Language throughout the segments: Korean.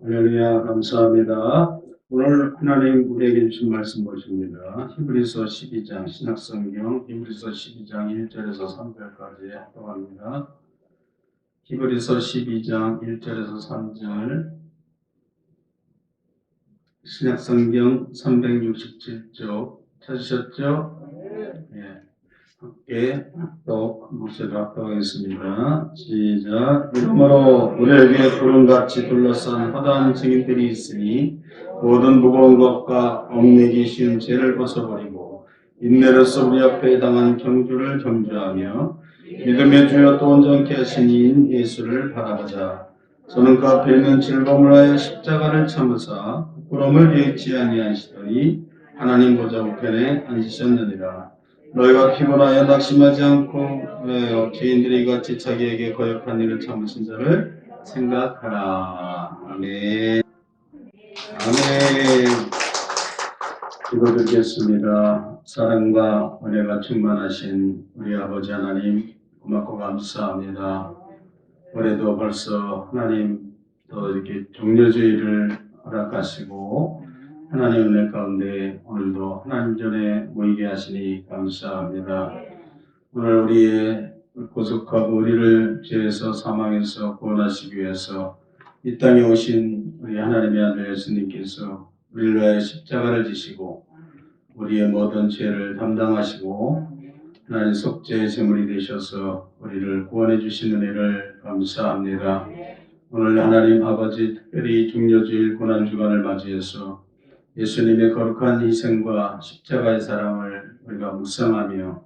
할렐루야, 감사합니다. 오늘 하나님 우리에게 주신 말씀 보십니다. 히브리서 12장 신약성경 히브리서 12장 1절에서 3절까지 합독합니다. 히브리서 12장 1절에서 3절 신약성경 367쪽 찾으셨죠? 예. 함께 또 목소리로 합독하겠습니다. 시작. 이러므로 우리에게 구름같이 둘러싼 허다한 증인들이 있으니 모든 무거운 것과 얽매기 쉬운 죄를 벗어버리고 인내로서 우리 앞에 당한 경주를 경주하며 믿음의 주여 또 온전케 하신 이인 예수를 바라보자. 저는 그 앞에 있는 즐거움을 하여 십자가를 참으사 부끄러움을 여의치 아니하시더니 하나님 보좌 우편에 앉으셨느니라. 너희가 피곤하여 낙심하지 않고 죄인들이 같이 자기에게 거역한 일을 참으신 자를 생각하라. 아멘. 아멘. 기도드리겠습니다. 사랑과 은혜가 충만하신 우리 아버지 하나님 고맙고 감사합니다. 올해도 벌써 하나님 또 이렇게 종려주의를 허락하시고 하나님 은혜 가운데 오늘도 하나님 전에 모이게 하시니 감사합니다. 오늘 우리의 구속하고 우리를 죄에서 사망에서 구원하시기 위해서 이 땅에 오신 우리 하나님의 아들 예수님께서 우리를 위하여 십자가를 지시고 우리의 모든 죄를 담당하시고 하나님 속죄의 제물이 되셔서 우리를 구원해 주신 은혜를 감사합니다. 오늘 하나님 아버지 특별히 중려주일 고난주간을 맞이해서 예수님의 거룩한 희생과 십자가의 사랑을 우리가 묵상하며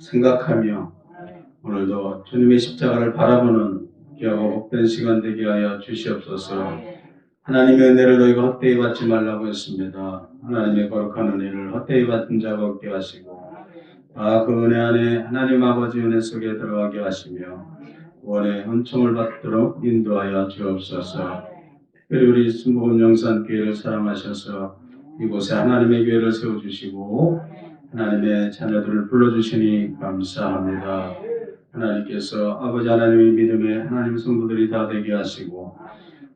생각하며 오늘도 주님의 십자가를 바라보는 귀하고 복된 시간 되게 하여 주시옵소서. 하나님의 은혜를 너희가 헛되이 받지 말라고 했습니다. 하나님의 거룩한 은혜를 헛되이 받은 자가 없게 하시고 그 은혜 안에 하나님 아버지 은혜 속에 들어가게 하시며 구원의 은총을 받도록 인도하여 주옵소서. 특별히 우리 순복음 영산교회를 사랑하셔서 이곳에 하나님의 교회를 세워주시고 하나님의 자녀들을 불러주시니 감사합니다. 하나님께서 아버지 하나님의 믿음에 하나님 성도들이 다 되게 하시고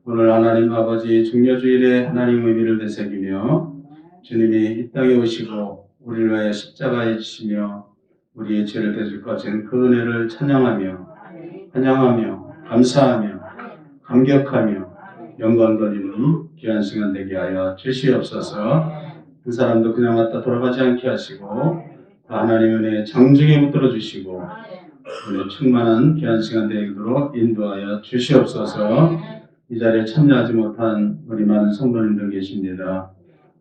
오늘 하나님 아버지 중려주일에 하나님 의미를 되새기며 주님이 이 땅에 오시고 우리를 위하여 십자가에 지시며 우리의 죄를 대속하신 하신 그 은혜를 찬양하며 환영하며 감사하며 감격하며 영광 돌리는 귀한 시간 되게 하여 주시옵소서. 한 사람도 그냥 왔다 돌아가지 않게 하시고 하나님 은혜의 정직에 붙들어 주시고 오늘 충만한 귀한 시간 되도록 인도하여 주시옵소서. 이 자리에 참여하지 못한 우리 많은 성도님들 계십니다.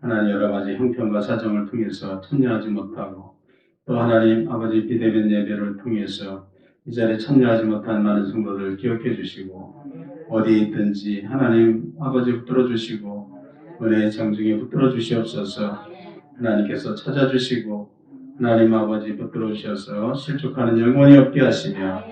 하나님 여러 가지 형편과 사정을 통해서 참여하지 못하고 또 하나님 아버지 비대면 예배를 통해서 이 자리에 참여하지 못한 많은 성도들 기억해 주시고 어디 있든지 하나님 아버지 붙들어 주시고 은혜의 정중에 붙들어 주시옵소서. 하나님께서 찾아주시고 하나님 아버지 붙들어 주셔서 실족하는 영혼이 없게 하시며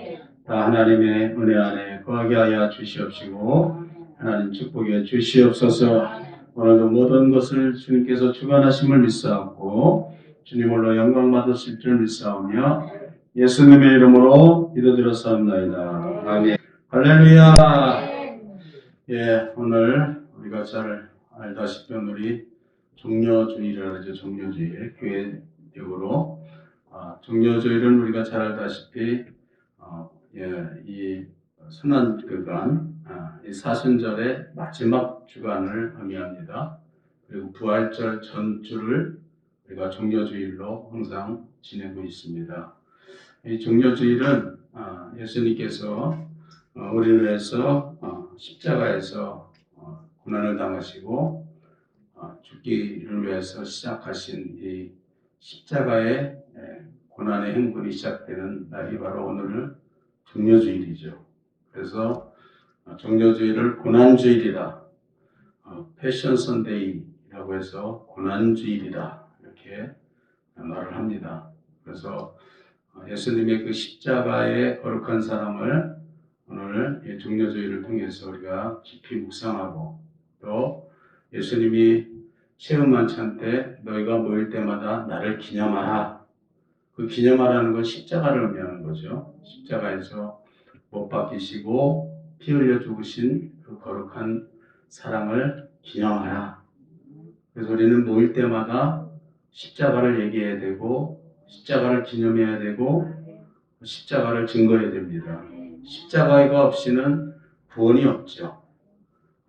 다 하나님의 은혜 안에 거하게 하여 주시옵시고 하나님 축복해 주시옵소서. 오늘도 모든 것을 주님께서 주관하심을 믿사옵고 주님 홀로 영광 받으실 줄 믿사오며 예수님의 이름으로 기도드렸사옵나이다. 아멘. 할렐루야. 예, 오늘 우리가 잘 알다시피 오늘이 종려주일이라고 하죠. 종려주일 교회적으로 종려주일은 우리가 잘 알다시피 이 순환주간 이 사순절의 마지막 주간을 의미합니다. 그리고 부활절 전주를 우리가 종려주일로 항상 지내고 있습니다. 이 종려주일은 예수님께서 우리를 위해서 십자가에서 고난을 당하시고 죽기를 위해서 시작하신 이 십자가의 고난의 행군이 시작되는 날이 바로 오늘 종려주일이죠. 그래서 종려주일을 고난주일이다, 패션 선데이라고 해서 고난주일이다 이렇게 말을 합니다. 그래서 예수님의 그 십자가의 거룩한 사랑을 오늘 종려주일을 통해서 우리가 깊이 묵상하고 또 예수님이 체험만찬 때 너희가 모일 때마다 나를 기념하라. 그 기념하라는 건 십자가를 의미하는 거죠. 십자가에서 못 박히시고 피 흘려 죽으신 그 거룩한 사랑을 기념하라. 그래서 우리는 모일 때마다 십자가를 얘기해야 되고 십자가를 기념해야 되고 십자가를 증거해야 됩니다. 십자가가 없이는 구원이 없죠.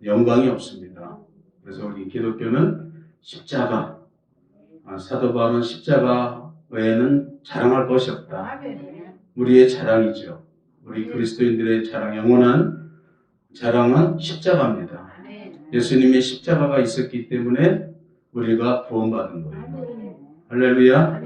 영광이 없습니다. 그래서 우리 기독교는 십자가, 사도 바울은 십자가 외에는 자랑할 것이 없다. 우리의 자랑이죠. 우리 그리스도인들의 자랑, 영원한 자랑은 십자가입니다. 예수님의 십자가가 있었기 때문에 우리가 구원받은 거예요. 할렐루야.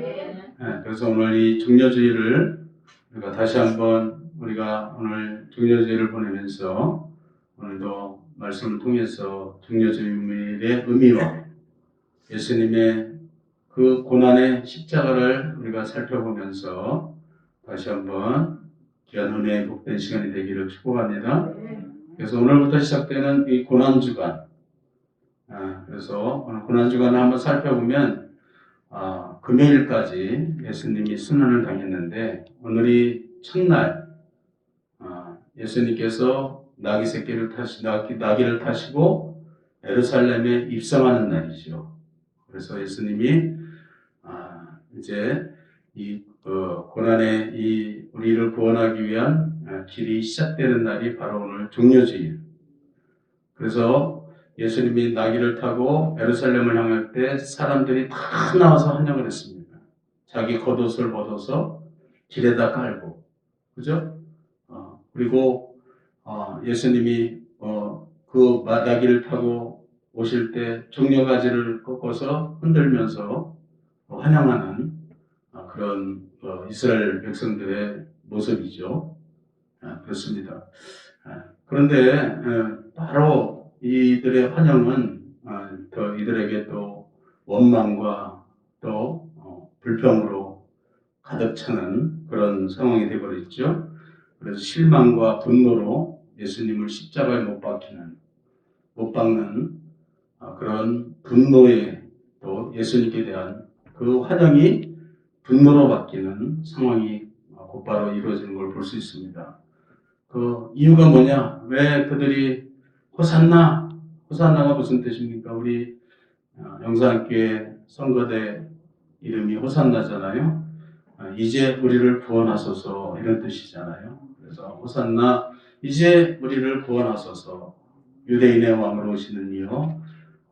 그래서 오늘 이 종려주의를 우리가 다시 한번 우리가 오늘 종려주의를 보내면서 오늘도 말씀을 통해서 종려주의의 의미와 예수님의 그 고난의 십자가를 우리가 살펴보면서 다시 한번 귀한 은혜의 복된 시간이 되기를 축복합니다. 그래서 오늘부터 시작되는 이 고난주간, 그래서 오늘 고난주간을 한번 살펴보면 금요일까지 예수님이 순환을 당했는데 오늘이 첫날 예수님께서 나귀를 타시고 예루살렘에 입성하는 날이죠. 그래서 예수님이 이제 이 고난의 우리를 구원하기 위한 길이 시작되는 날이 바로 오늘 종려주일. 그래서 예수님이 나귀를 타고 예루살렘을 향할 때 사람들이 다 나와서 환영을 했습니다. 자기 겉옷을 벗어서 길에다 깔고, 그죠? 그리고 예수님이 그 나귀를 타고 오실 때 종려가지를 꺾어서 흔들면서 환영하는 그런 이스라엘 백성들의 모습이죠. 그렇습니다. 그런데 바로 이들의 환영은 더 이들에게 또 원망과 또 불평으로 가득 차는 그런 상황이 되어버렸죠. 그래서 실망과 분노로 예수님을 십자가에 못 박는 그런 분노에 또 예수님께 대한 그 환영이 분노로 바뀌는 상황이 곧바로 이루어지는 걸 볼 수 있습니다. 그 이유가 뭐냐? 왜 그들이 호산나가 무슨 뜻입니까? 우리 영산교회 선거대 이름이 호산나잖아요. 이제 우리를 구원하소서 이런 뜻이잖아요. 그래서 호산나 이제 우리를 구원하소서 유대인의 왕으로 오시는 이여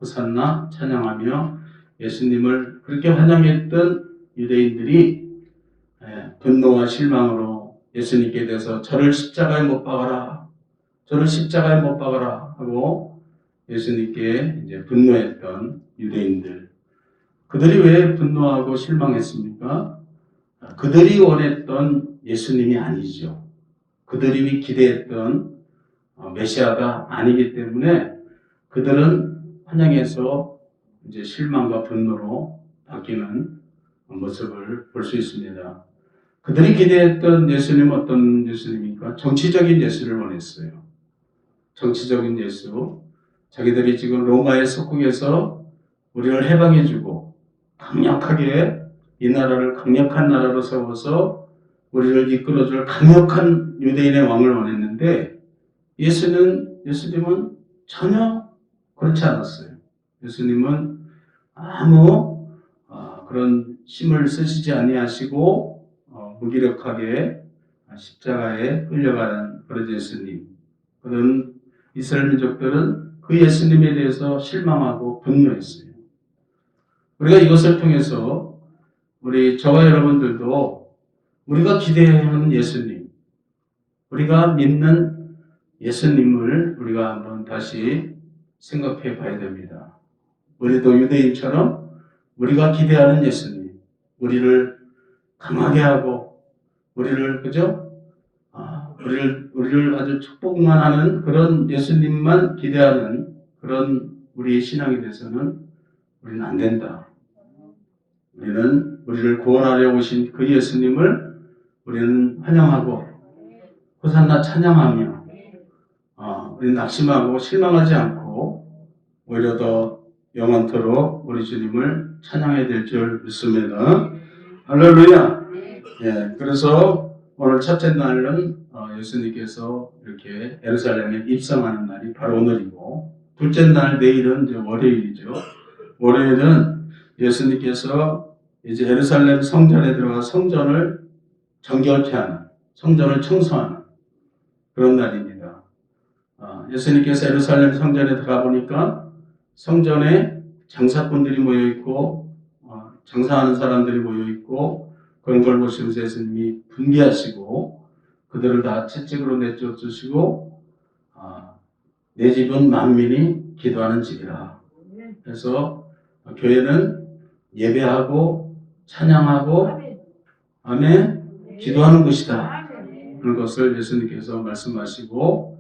호산나 찬양하며 예수님을 그렇게 환영했던 유대인들이 분노와 실망으로 예수님께 대해서 저를 십자가에 못 박아라 하고 예수님께 이제 분노했던 유대인들, 그들이 왜 분노하고 실망했습니까? 그들이 원했던 예수님이 아니죠. 그들이 기대했던 메시아가 아니기 때문에 그들은 환영해서 이제 실망과 분노로 바뀌는 모습을 볼 수 있습니다. 그들이 기대했던 예수님은 어떤 예수님입니까? 정치적인 예수를 원했어요. 정치적인 예수. 자기들이 지금 로마의 속국에서 우리를 해방해주고 강력하게 이 나라를 강력한 나라로 세워서 우리를 이끌어줄 강력한 유대인의 왕을 원했는데 예수님은 전혀 그렇지 않았어요. 예수님은 아무 그런 힘을 쓰시지 아니하시고 무기력하게 십자가에 끌려가는 그런 예수님. 그런 이스라엘 민족들은 그 예수님에 대해서 실망하고 분노했어요. 우리가 이것을 통해서 저와 여러분들도 우리가 기대하는 예수님, 우리가 믿는 예수님을 우리가 한번 다시 생각해 봐야 됩니다. 우리도 유대인처럼 우리가 기대하는 예수님, 우리를 강하게 하고 우리를 우리를 아주 축복만 하는 그런 예수님만 기대하는 그런 우리의 신앙이 돼서는 우리는 안 된다. 우리는 우리를 구원하려 오신 그 예수님을 우리는 환영하고 호산나 찬양하며 우리는 낙심하고 실망하지 않고 오히려 더 영원토록 우리 주님을 찬양해야 될 줄 믿습니다. 할렐루야. 그래서 오늘 첫째 날은 예수님께서 이렇게 예루살렘에 입성하는 날이 바로 오늘이고 둘째 날 내일은 이제 월요일이죠. 월요일은 예수님께서 이제 예루살렘 성전에 들어가 성전을 정결케 하는, 성전을 청소하는 그런 날입니다. 예수님께서 예루살렘 성전에 들어가 보니까 성전에 장사꾼들이 모여 있고 장사하는 사람들이 모여 있고 그런 걸 보시면서 예수님이 분개하시고 그들을 다 채찍으로 내쫓으시고 내 집은 만민이 기도하는 집이라. 그래서 교회는 예배하고 찬양하고 아멘 기도하는 곳이다. 그런 것을 예수님께서 말씀하시고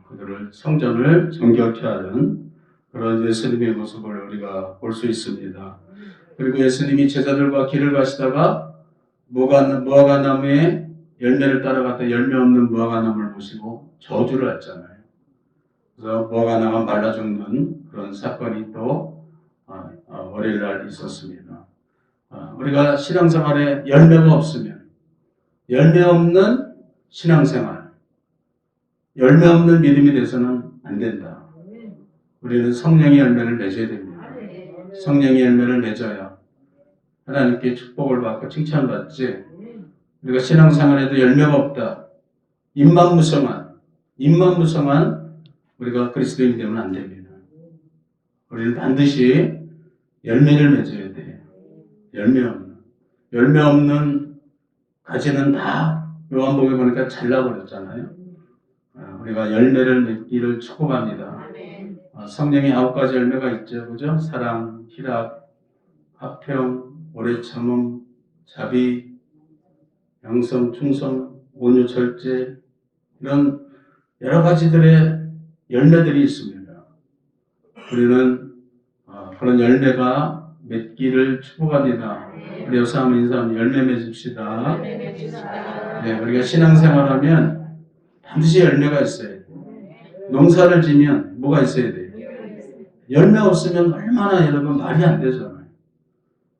그들을 성전을 정결케 하는 그런 예수님의 모습을 우리가 볼 수 있습니다. 그리고 예수님이 제자들과 길을 가시다가 무화과나무에 열매를 따라갔다 열매 없는 무화과나무를 보시고 저주를 했잖아요. 그래서 무화과나무가 말라 죽는 그런 사건이 또 월요일 날 있었습니다. 우리가 신앙생활에 열매가 없으면 열매 없는 신앙생활, 열매 없는 믿음이 돼서는 안 된다. 우리는 성령의 열매를 맺어야 됩니다. 성령의 열매를 맺어야 하나님께 축복을 받고 칭찬받지. 우리가 신앙생활에도 열매가 없다. 입만 무성한 우리가 그리스도인이 되면 안 됩니다. 우리는 반드시 열매를 맺어야 돼요. 열매 없는 가지는 다 요한복음에 보니까 잘라버렸잖아요. 우리가 열매를 맺기를 축복합니다. 성령의 9가지 열매가 있죠. 그죠? 사랑, 희락, 화평, 오래 참음, 자비, 양성, 충성, 온유, 절제 이런 여러 가지들의 열매들이 있습니다. 우리는 그런 열매가 맺기를 축복합니다. 우리 여사 한번 인사하면 열매 맺읍시다. 네, 우리가 신앙생활하면 반드시 열매가 있어야 돼요. 농사를 지면 뭐가 있어야 돼요? 열매 없으면 얼마나 여러분 말이 안 되잖아요.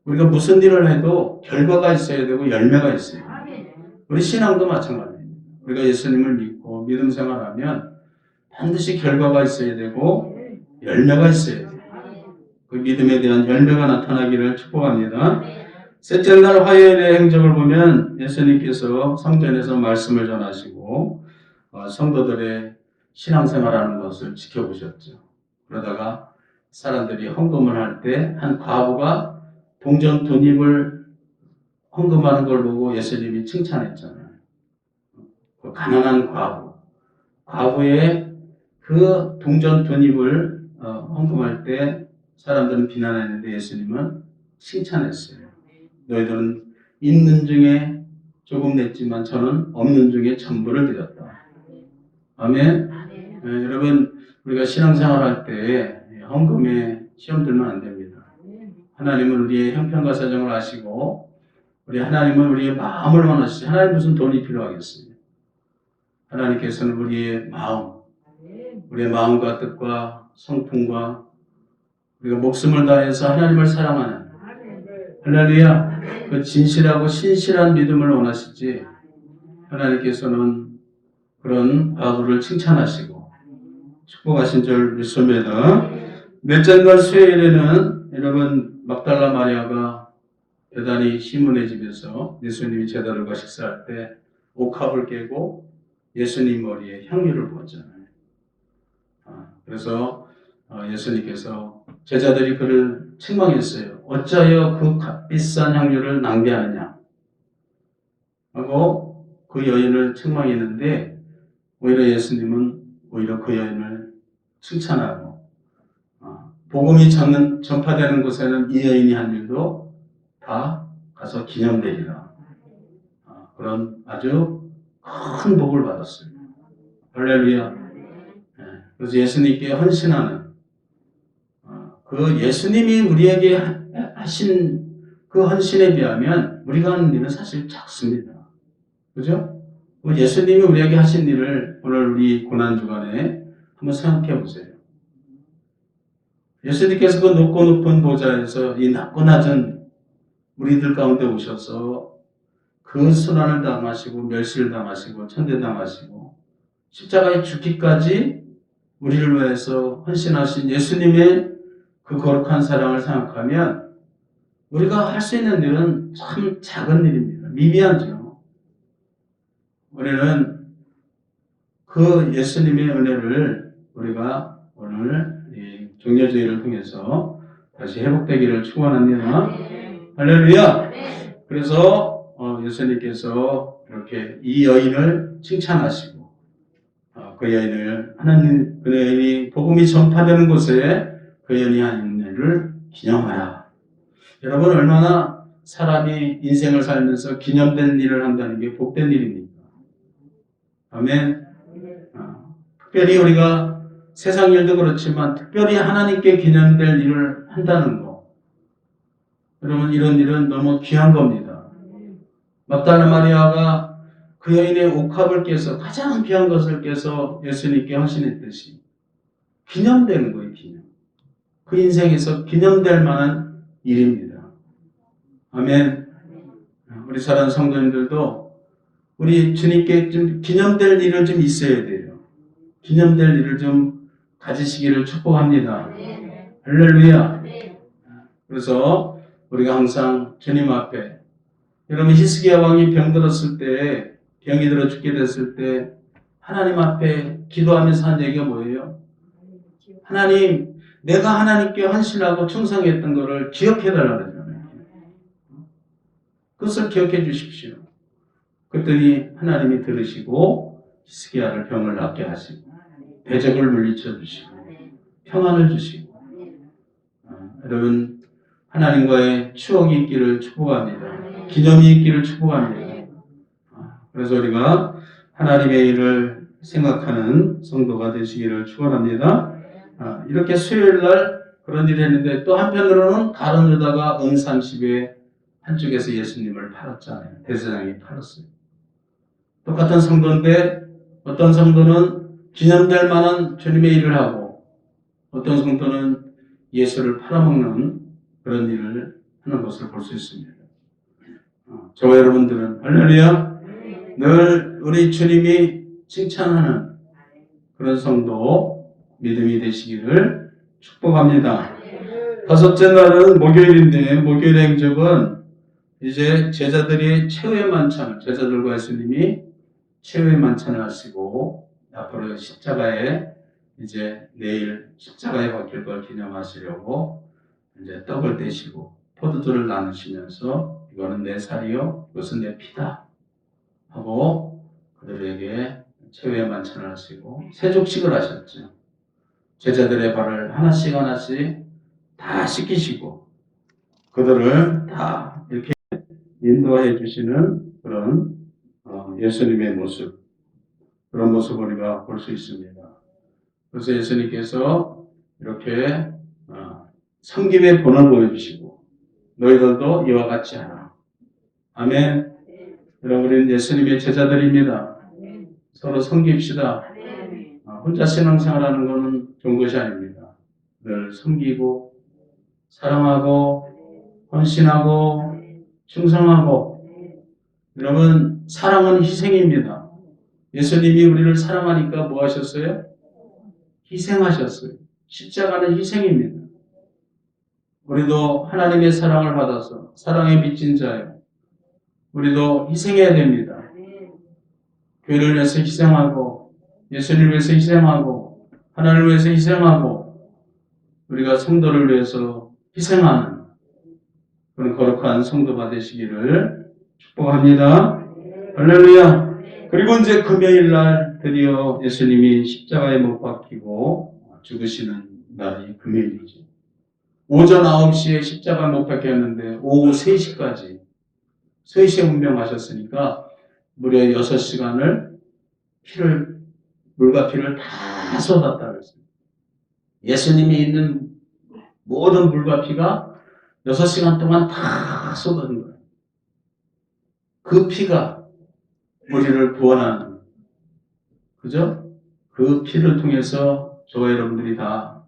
우리가 무슨 일을 해도 결과가 있어야 되고 열매가 있어야 돼요. 우리 신앙도 마찬가지입니다. 우리가 예수님을 믿고 믿음 생활하면 반드시 결과가 있어야 되고 열매가 있어야 돼요. 그 믿음에 대한 열매가 나타나기를 축복합니다. 셋째 날 화요일의 행적을 보면 예수님께서 성전에서 말씀을 전하시고 성도들의 신앙생활하는 것을 지켜보셨죠. 그러다가 사람들이 헌금을 할 때 한 과부가 동전 돈입을 헌금하는 걸 보고 예수님이 칭찬했잖아요. 그 가난한 과부의 그 동전 돈입을 헌금할 때 사람들은 비난했는데 예수님은 칭찬했어요. 너희들은 있는 중에 조금 냈지만 저는 없는 중에 전부를 드렸다. 아멘. 여러분 우리가 신앙생활할 때 헌금에 시험 들면 안 됩니다. 하나님은 우리의 형편과 사정을 아시고 하나님은 우리의 마음을 원하시지. 하나님 무슨 돈이 필요하겠어요. 하나님께서는 우리의 마음과 뜻과 성품과 우리가 목숨을 다해서 하나님을 사랑하는 할렐루야 그 진실하고 신실한 믿음을 원하시지. 하나님께서는 그런 과부를 칭찬하시고 축복하신 줄 믿습니다. 넷째 날 수요일에는 여러분 막달라 마리아가 대단히 시몬의 집에서 예수님이 제자들과 식사할 때 옥합을 깨고 예수님 머리에 향유를 부었잖아요. 그래서 예수님께서 제자들이 그를 책망했어요. 어찌하여 그 값비싼 향유를 낭비하느냐 하고 그 여인을 책망했는데 오히려 예수님은 오히려 그 여인을 칭찬하고 복음이 전파되는 곳에는 이 여인이 한 일도 다 가서 기념되리라. 그런 아주 큰 복을 받았어요. 할렐루야. 그래서 예수님께 헌신하는 그 예수님이 우리에게 하신 그 헌신에 비하면 우리가 하는 일은 사실 작습니다. 그죠? 예수님이 우리에게 하신 일을 오늘 우리 고난주간에 한번 생각해 보세요. 예수님께서 그 높고 높은 보좌에서 이 낮고 낮은 우리들 가운데 오셔서 그 순환을 당하시고 멸시를 당하시고 천대당하시고 십자가에 죽기까지 우리를 위해서 헌신하신 예수님의 그 거룩한 사랑을 생각하면 우리가 할 수 있는 일은 참 작은 일입니다. 미미하죠. 우리는 그 예수님의 은혜를 우리가 오늘 이 종려주의를 통해서 다시 회복되기를 축원합니다. 할렐루야. 그래서 예수님께서 이렇게 이 여인을 칭찬하시고 그 여인을 하나님 그 여인이 복음이 전파되는 곳에 그 여인이 한 일을 기념하라. 여러분 얼마나 사람이 인생을 살면서 기념된 일을 한다는 게 복된 일입니까? 아멘. 특별히 우리가 세상 일도 그렇지만 특별히 하나님께 기념될 일을 한다는 거. 여러분 이런 일은 너무 귀한 겁니다. 막달라 마리아가 그 여인의 옥합을 깨서 가장 귀한 것을 깨서 예수님께 헌신했듯이 기념되는 거예요. 기념. 그 인생에서 기념될 만한 일입니다. 아멘. 우리 사랑하는 성도님들도 우리 주님께 좀 기념될 일을 좀 있어야 돼요. 기념될 일을 좀 가지시기를 축복합니다. 할렐루야. 그래서 우리가 항상 주님 앞에 여러분 히스기야 왕이 병들었을 때 병이 들어 죽게 됐을 때 하나님 앞에 기도하면서 한 얘기가 뭐예요? 하나님 내가 하나님께 헌신하고 충성했던 것을 기억해달라고 그러잖아요. 그것을 기억해 주십시오. 그랬더니 하나님이 들으시고 히스기야를 병을 낫게 하시고 대적을 물리쳐 주시고 평안을 주시고 여러분 하나님과의 추억이 있기를 축복합니다. 기념이 있기를 축복합니다. 그래서 우리가 하나님의 일을 생각하는 성도가 되시기를 축원합니다. 이렇게 수요일 날 그런 일을 했는데 또 한편으로는 다른 여자가 은 30에 한쪽에서 예수님을 팔았잖아요. 대제사장이 팔았어요. 똑같은 성도인데 어떤 성도는 기념될 만한 주님의 일을 하고 어떤 성도는 예수를 팔아먹는 그런 일을 하는 것을 볼 수 있습니다. 저와 여러분들은 할렐루야 늘 우리 주님이 칭찬하는 그런 성도 믿음이 되시기를 축복합니다. 다섯째 날은 목요일인데 목요일의 행적은 이제 제자들이 최후의 만찬을 제자들과 예수님이 최후의 만찬을 하시고 앞으로 십자가에 이제 내일 십자가에 박힐 걸 기념하시려고 이제 떡을 떼시고 포도주를 나누시면서 이거는 내 살이요 이것은 내 피다 하고 그들에게 최후의 만찬을 하시고 세족식을 하셨죠. 제자들의 발을 하나씩 하나씩 다 씻기시고 그들을 다 이렇게 인도해 주시는 그런 예수님의 모습 그런 모습을 우리가 볼 수 있습니다. 그래서 예수님께서 이렇게 섬김의 본을 보여주시고 너희들도 이와 같이 하라. 아멘. 여러분 우리는 예수님의 제자들입니다. 서로 섬깁시다. 혼자 신앙생활하는 것은 좋은 것이 아닙니다. 늘 섬기고 사랑하고 헌신하고 충성하고 여러분 사랑은 희생입니다. 예수님이 우리를 사랑하니까 뭐 하셨어요? 희생하셨어요. 십자가는 희생입니다. 우리도 하나님의 사랑을 받아서 사랑에 미친 자예요. 우리도 희생해야 됩니다. 교회를 위해서 희생하고 예수님을 위해서 희생하고 하나님을 위해서 희생하고 우리가 성도를 위해서 희생하는 그런 거룩한 성도가 되시기를 축복합니다. 할렐루야. 그리고 이제 금요일 날 드디어 예수님이 십자가에 못 박히고 죽으시는 날이 금요일이죠. 오전 9시에 십자가에 못 박혔는데 오후 3시까지 3시에 운명하셨으니까 무려 6시간을 물과 피를 다 쏟았다고 했습니다. 예수님이 있는 모든 물과 피가 6시간 동안 다 쏟아진 거예요. 그 피가 우리를 구원하는, 그죠? 그 피를 통해서 저와 여러분들이 다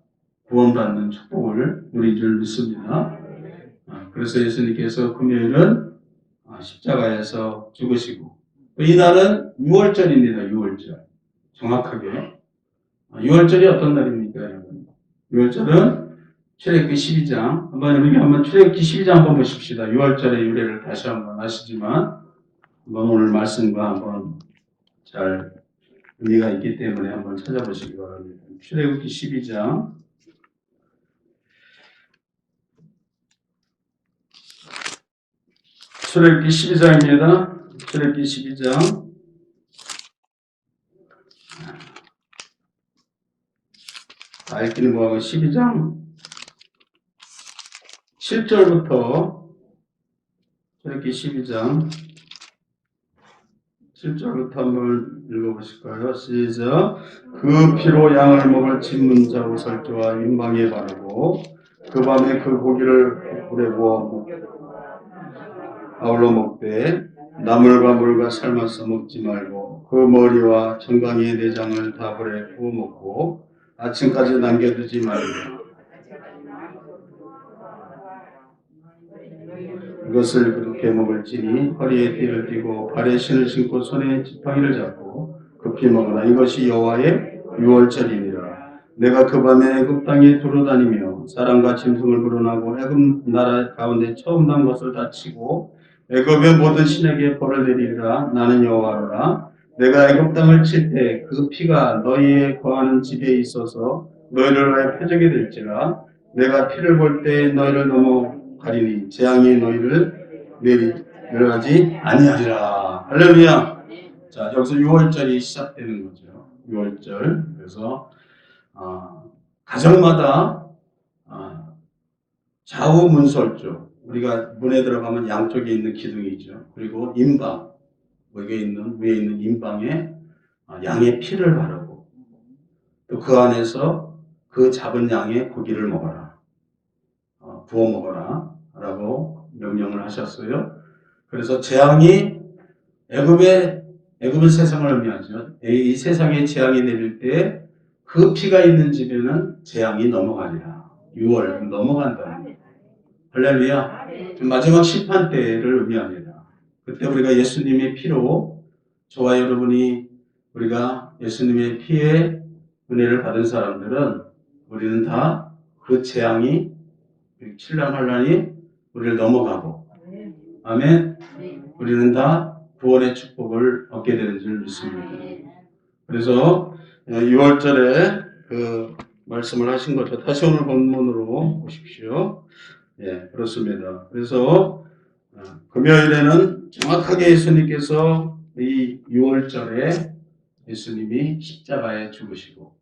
구원받는 축복을 누린 줄 믿습니다. 그래서 예수님께서 금요일은 십자가에서 죽으시고, 이날은 6월절입니다. 6월절. 정확하게. 6월절이 어떤 날입니까, 여러분? 6월절은 출애굽기 12장. 한번 출애굽기 12장 한번 보십시다. 6월절의 유래를 다시 한번 아시지만, 한번 오늘 말씀과 한번 잘 의미가 있기 때문에 한번 찾아보시기 바랍니다. 출애굽기 12장. 출애굽기 12장입니다. 출애굽기 12장. 다 읽기는 뭐하고 12장 7절부터 출애굽기 12장 7절부터 한번 읽어보실까요? 시작. 그 피로 양을 먹을 집문자 우설주와 임방에 바르고 그 밤에 그 고기를 불에 구워 아울러 먹되 나물과 물과 삶아서 먹지 말고 그 머리와 정강이의 내장을 다 불에 구워 먹고 아침까지 남겨두지 말고 이것을 그렇게 먹을지니 허리에 띠를 띠고 발에 신을 신고 손에 지팡이를 잡고 급히 먹으라. 이것이 여호와의 유월절이니라. 내가 그 밤에 애굽 땅에 두루다니며 사람과 짐승을 불어나고 애굽 나라 가운데 처음 난 것을 다치고 애굽의 모든 신에게 벌을 내리리라. 나는 여호와로라. 내가 애굽 땅을 칠 때 그 피가 너희의 거하는 집에 있어서 너희를 위하여 표적이 될지라. 내가 피를 볼 때 너희를 넘어가리니 재앙이 너희를 내리하지 아니하리라. 할렐루야. 자, 여기서 6월절이 시작되는 거죠. 6월절. 그래서 가정마다 좌우 문설주, 우리가 문에 들어가면 양쪽에 있는 기둥이 있죠. 그리고 임방, 위에 있는 임방에 양의 피를 바르고 또 그 안에서 그 잡은 양의 고기를 먹어라. 부어 먹어라. 라고 명령을 하셨어요. 그래서 재앙이 애굽의 세상을 의미하죠. 이 세상에 재앙이 내릴 때 그 피가 있는 집에는 재앙이 넘어가리라. 6월 넘어간다. 할렐루야. 마지막 심판 때를 의미합니다. 그때 우리가 예수님의 피로 저와 여러분이 우리가 예수님의 피에 은혜를 받은 사람들은 우리는 다 그 재앙이 신랑 환란이 우리를 넘어가고 아멘. 우리는 다 구원의 축복을 얻게 되는 줄 믿습니다. 그래서 6월절에 그 말씀을 하신 것처럼 다시 오늘 본문으로 보십시오. 예, 그렇습니다. 그래서 금요일에는 정확하게 예수님께서 이 6월절에 예수님이 십자가에 죽으시고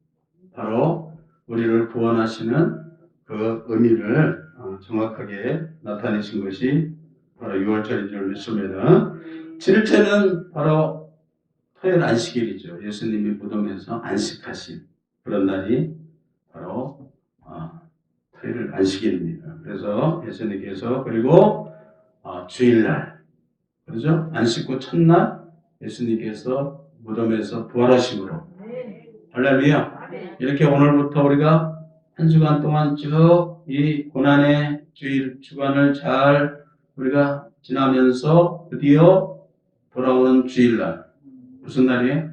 바로 우리를 구원하시는 그 의미를 정확하게 나타내신 것이 바로 6월절인 줄 믿습니다. 7일째는 바로 토요일 안식일이죠. 예수님이 무덤에서 안식하신 그런 날이 바로 토요일 안식일입니다. 그래서 예수님께서 그리고 주일날, 그렇죠? 안식 후 첫날 예수님께서 무덤에서 부활하심으로 할렐루야. 이렇게 오늘부터 우리가 한 주간 동안 쭉 이 고난의 주일 주간을 잘 우리가 지나면서 드디어 돌아오는 주일날 무슨 날이에요?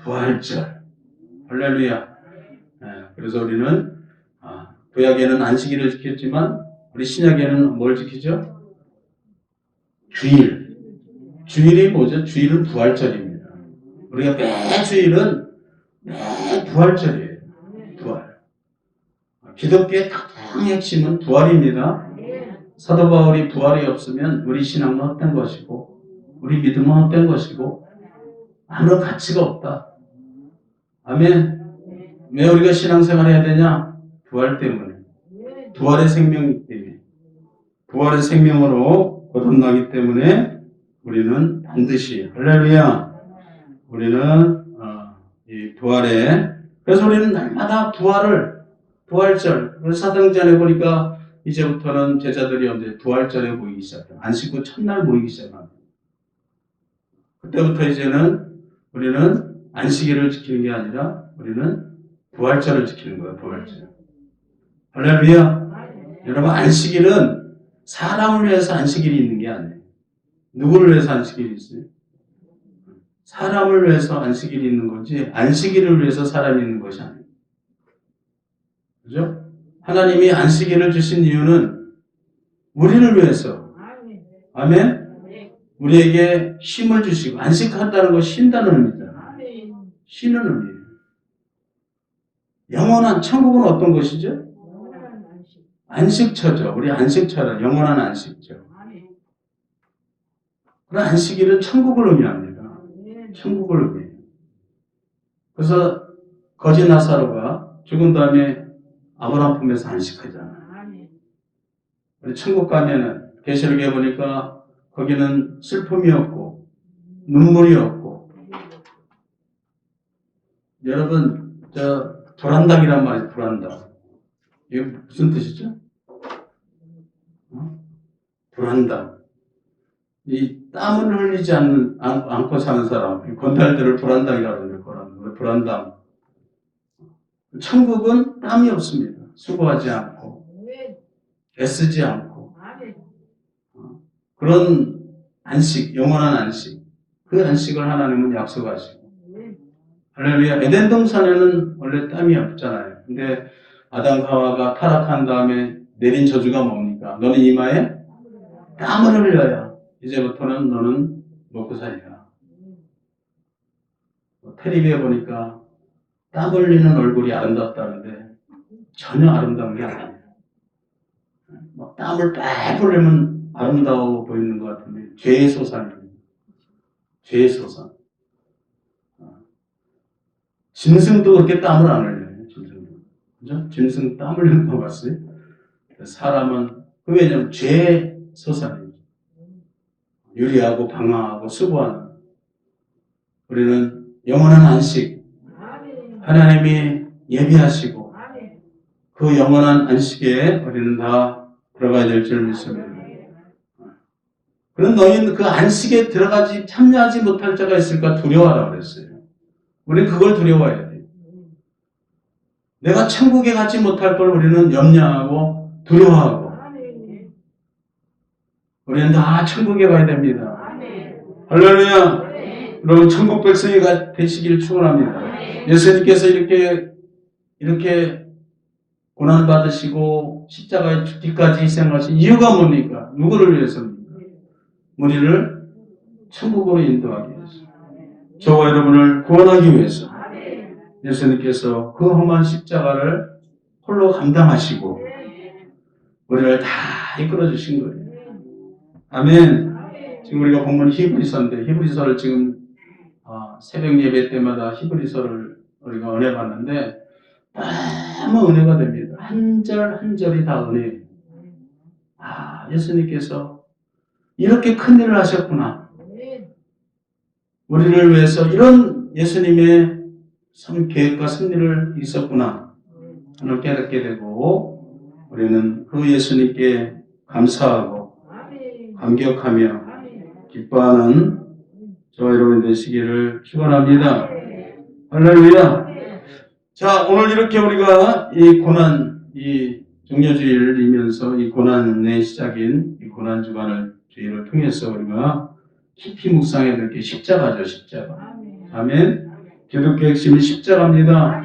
부활절. 할렐루야. 그래서 우리는 구약에는 안식일을 지켰지만 우리 신약에는 뭘 지키죠? 주일. 주일이 뭐죠? 주일은 부활절입니다. 우리가 매 주일은 매 부활절이에요. 부활. 기독교의 가장 핵심은 부활입니다. 사도 바울이 부활이 없으면 우리 신앙은 헛된 것이고 우리 믿음은 헛된 것이고 아무런 가치가 없다. 아멘. 왜 우리가 신앙생활을 해야 되냐? 부활 때문에. 부활의 생명이기 때문에. 부활의 생명으로 거듭나기 때문에 우리는 반드시 할렐루야. 우리는 이 부활에 그래서 우리는 날마다 부활절. 그래서 사도행전에 보니까 이제부터는 제자들이 언제 부활절에 모이기 시작해요. 안식 후 첫날 모이기 시작합니다. 그때부터 이제는 우리는 안식일을 지키는 게 아니라 우리는 부활절을 지키는 거예요. 부활절. 할렐루야. 여러분 안식일은 사람을 위해서 안식일이 있는 게 아니에요. 누구를 위해서 안식일이 있어요? 사람을 위해서 안식일이 있는 거지 안식일을 위해서 사람이 있는 것이 아니에요. 그죠? 하나님이 안식일을 주신 이유는 우리를 위해서. 아멘? 우리에게 쉼을 주시고 안식한다는 건 쉰다는 의미잖아요. 쉬는 의미예요. 영원한 천국은 어떤 것이죠? 안식처죠. 우리 안식처는 영원한 안식처. 그런 안식일은 천국을 의미합니다. 천국을 의미해요. 그래서 거지 나사로가 죽은 다음에 아브라함 품에서 안식하잖아요. 우리 천국 가면은 계시록에 보니까 거기는 슬픔이 없고 눈물이 없고 여러분 저 불안당이란 말이에요. 불안당. 이게 무슨 뜻이죠? 불안당. 이 땀을 흘리지 않고 사는 사람, 건달들을 불안당이라고 해요. 불안당. 천국은 땀이 없습니다. 수고하지 않고, 애쓰지 않고, 그런 안식, 영원한 안식. 그 안식을 하나님은 약속하시고. 할렐루야. 에덴 동산에는 원래 땀이 없잖아요. 근데 아담 하와가 타락한 다음에 내린 저주가 뭡니까? 너는 이마에 땀을 흘려야 이제부터는 너는 먹고 살리라. 텔레비에 보니까 땀 흘리는 얼굴이 아름답다는데 전혀 아름다운 게 아니에요. 땀을 빽 흘리면 아름다워 보이는 것 같은데 죄의 소산입니다. 죄의 소산. 짐승도 그렇게 땀을 안 흘려요. 짐승도. 그죠? 짐승 땀 흘리는 거 봤어요? 사람은 왜냐면 죄의 소산이죠. 유리하고 방황하고 수고하는. 우리는 영원한 안식. 하나님이 예비하시고 그 영원한 안식에 우리는 다 들어가야 될 줄 믿습니다. 그런 너희는 그 안식에 들어가지 참여하지 못할 자가 있을까 두려워하라고 그랬어요. 우리는 그걸 두려워해야 돼요. 내가 천국에 가지 못할 걸 우리는 염려하고 두려워하고 우리는 다 천국에 가야 됩니다. 할렐루야. 여러분 천국 백성이 되시길 축원합니다. 예수님께서 이렇게 고난받으시고 십자가에 죽기까지 희생하신 이유가 뭡니까? 누구를 위해서입니까? 우리를 천국으로 인도하기 위해서. 저와 여러분을 구원하기 위해서. 예수님께서 그 험한 십자가를 홀로 감당하시고 우리를 다 이끌어 주신 거예요. 아멘. 지금 우리가 본문 히브리서인데 히브리서를 지금 새벽 예배 때마다 히브리서를 우리가 은혜 받는데 너무 은혜가 됩니다. 한 절 한 절이 다 은혜예요. 예수님께서 이렇게 큰 일을 하셨구나. 우리를 위해서 이런 예수님의 계획과 섭리를 있었구나. 하늘 깨닫게 되고 우리는 그 예수님께 감사하고 감격하며 기뻐하는 저와 여러분 되시기를 축원합니다. 할렐루야. 자, 오늘 이렇게 우리가 이 고난, 이 종려주의를 이면서 이 고난의 시작인 이 고난 주의를 통해서 우리가 깊이 묵상해야 될 게 십자가죠, 십자가. 아멘. 기독교 핵심이 십자가입니다.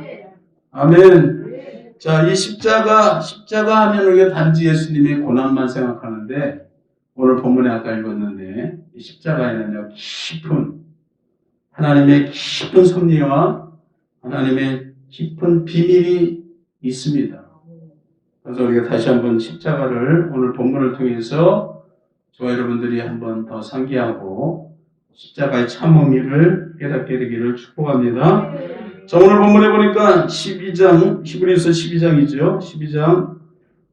아멘. 자, 이 십자가 하면 우리가 단지 예수님의 고난만 생각하는데 오늘 본문에 아까 읽었는데 이 십자가에는요 깊은 하나님의 깊은 섭리와 하나님의 깊은 비밀이 있습니다. 그래서 우리가 다시 한번 십자가를 오늘 본문을 통해서 저와 여러분들이 한번 더 상기하고 십자가의 참 의미를 깨닫게 되기를 축복합니다. 자, 오늘 본문에 보니까 12장, 히브리서 12장이죠. 12장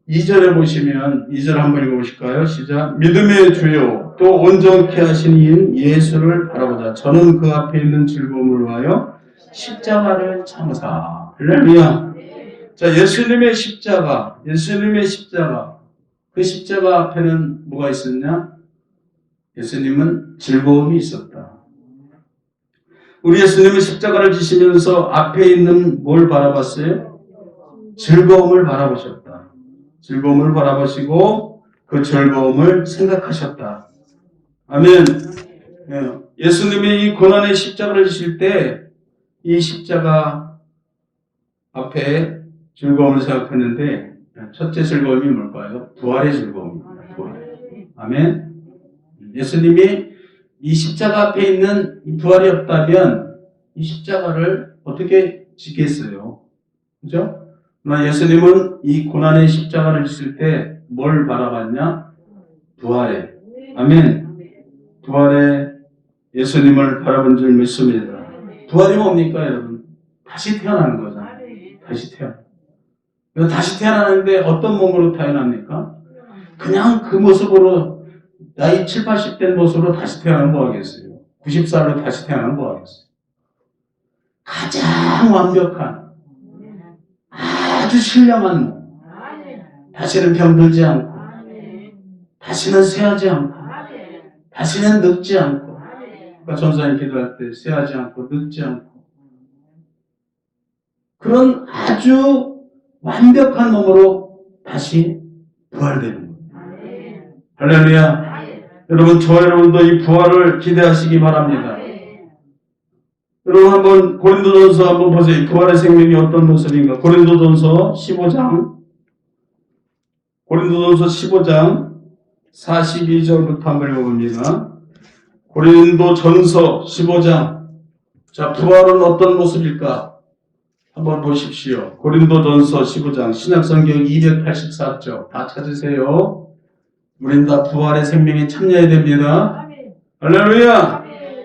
2절에 보시면 2절 한번 읽어보실까요? 시작. 믿음의 주요 또 온전케 하신 이인 예수를 바라보자. 저는 그 앞에 있는 즐거움을 위하여 십자가를 참으사. 할렐루야. 자, 예수님의 십자가. 그 십자가 앞에는 뭐가 있었냐? 예수님은 즐거움이 있었다. 우리 예수님은 십자가를 지시면서 앞에 있는 뭘 바라봤어요? 즐거움을 바라보셨다. 즐거움을 바라보시고 그 즐거움을 생각하셨다. 아멘. 예수님이 이 고난의 십자가를 지실 때 이 십자가 앞에 즐거움을 생각했는데 첫째 즐거움이 뭘까요? 부활의 즐거움입니다. 부활. 아멘. 예수님이 이 십자가 앞에 있는 이 부활이 없다면 이 십자가를 어떻게 지겠어요? 그죠? 그러나 예수님은 이 고난의 십자가를 지실 때 뭘 바라봤냐? 부활에. 아멘. 부활에 예수님을 바라본 줄 믿습니다. 부활이 뭡니까, 여러분? 다시 태어나는 거잖아요. 다시 태어나. 다시 태어나는데 어떤 몸으로 태어납니까? 그냥 그 모습으로 나이 7, 80 된 모습으로 다시 태어나면 뭐 하겠어요? 90살로 다시 태어나면 뭐 하겠어요? 가장 완벽한 아주 신령한 몸. 다시는 병들지 않고 다시는 쇠하지 않고 다시는 늙지 않고 그러니까 전사님 기도할 때 쇠하지 않고 늙지 않고 그런 아주 완벽한 몸으로 다시 부활되는 거예요. 할렐루야. 여러분, 저와 여러분도 이 부활을 기대하시기 바랍니다. 여러분 한번 고린도전서 한번 보세요. 부활의 생명이 어떤 모습인가. 고린도전서 15장 42절부터 한번 읽어봅니다. 고린도전서 15장. 자, 부활은 어떤 모습일까? 한번 보십시오. 고린도전서 15장 신약성경 284쪽 다 찾으세요. 우린 다 부활의 생명에 참여해야 됩니다. 할렐루야.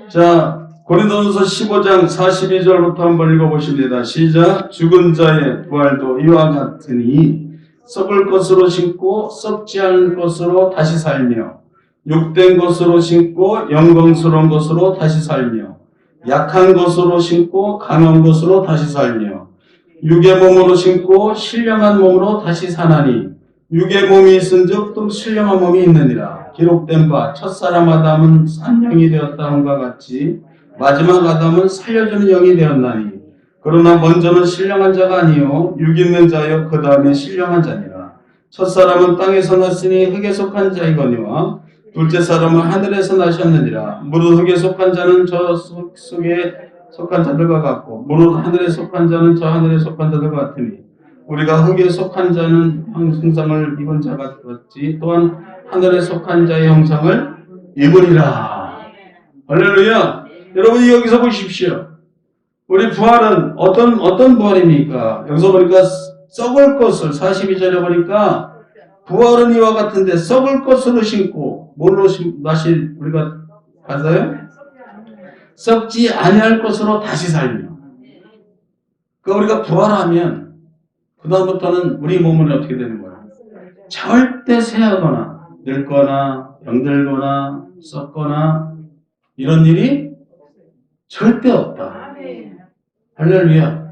자, 고린도전서 15장 42절부터 한번 읽어보십니다. 시작. 죽은 자의 부활도 이와 같으니 썩을 것으로 신고 썩지 않을 것으로 다시 살며 육된 것으로 신고 영광스러운 것으로 다시 살며 약한 것으로 신고 강한 것으로 다시 살며 육의 몸으로 신고 신령한 몸으로 다시 사나니 육의 몸이 있은즉 또 신령한 몸이 있느니라. 기록된 바 첫사람 아담은 산 영이 되었다 함과 같이 마지막 아담은 살려주는 영이 되었나니 그러나 먼저는 신령한 자가 아니요 육 있는 자요 그 다음에 신령한 자니라. 첫사람은 땅에서 났으니 흙에 속한 자이거니와 둘째 사람은 하늘에서 나셨느니라. 무릇 흙에 속한 자는 저 속에 속한 자들과 같고 무릇 하늘에 속한 자는 저 하늘에 속한 자들과 같으니 우리가 흙에 속한 자는 형상을 입은 자가 되었지 또한 하늘에 속한 자의 형상을 입으리라. 할렐루야. 여러분 여기서 보십시오. 우리 부활은 어떤 부활입니까? 여기서 보니까 썩을 것을 42절에 보니까 부활은 이와 같은데 썩을 것으로 신고 뭘로 다시 우리가 가서요? 썩지 아니할 것으로 다시 살며. 그러니까 우리가 부활하면 그 다음부터는 우리 몸은 어떻게 되는 거예요? 절대 쇠하거나 늙거나 병들거나 썩거나 이런 일이 절대 없다. 할렐루야.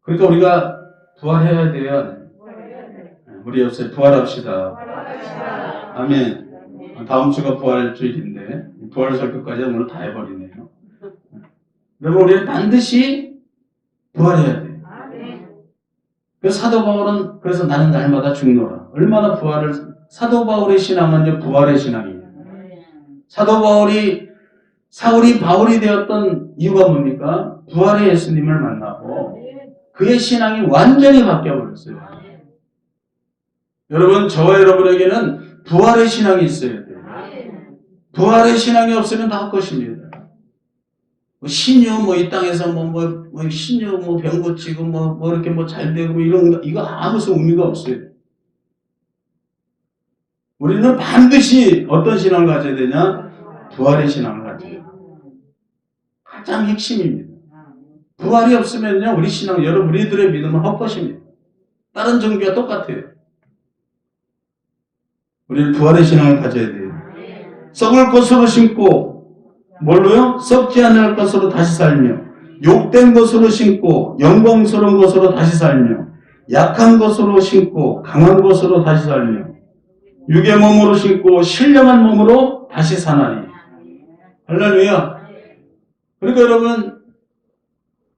그러니까 우리가 부활해야 돼요. 우리 옆에 부활합시다. 아멘. 다음 주가 부활 주일인데 부활 설교까지 오늘 다 해버리네요. 여러분 우리는 반드시 부활해야 돼요. 그래서 사도 바울은 그래서 나는 날마다 죽노라. 얼마나 부활을 사도 바울의 신앙은 부활의 신앙이에요. 사도 사울이 바울이 되었던 이유가 뭡니까? 부활의 예수님을 만나고 그의 신앙이 완전히 바뀌어버렸어요. 여러분 저와 여러분에게는 부활의 신앙이 있어야 돼요. 부활의 신앙이 없으면 다 헛것입니다. 신유 이 땅에서 신유 병 고치고 이렇게 잘 되고 이거 아무 의미가 없어요. 우리는 반드시 어떤 신앙을 가져야 되냐? 부활의 신앙을 가져야 돼요. 가장 핵심입니다. 부활이 없으면요 우리 신앙 여러분 우리들의 믿음은 헛것입니다. 다른 종교와 똑같아요. 우리는 부활의 신앙을 가져야 돼요. 썩을 것으로 신고 뭘로요? 썩지 않을 것으로 다시 살며 욕된 것으로 신고 영광스러운 것으로 다시 살며 약한 것으로 신고 강한 것으로 다시 살며 육의 몸으로 신고 신령한 몸으로 다시 사나니. 할렐루야. 그러니까 여러분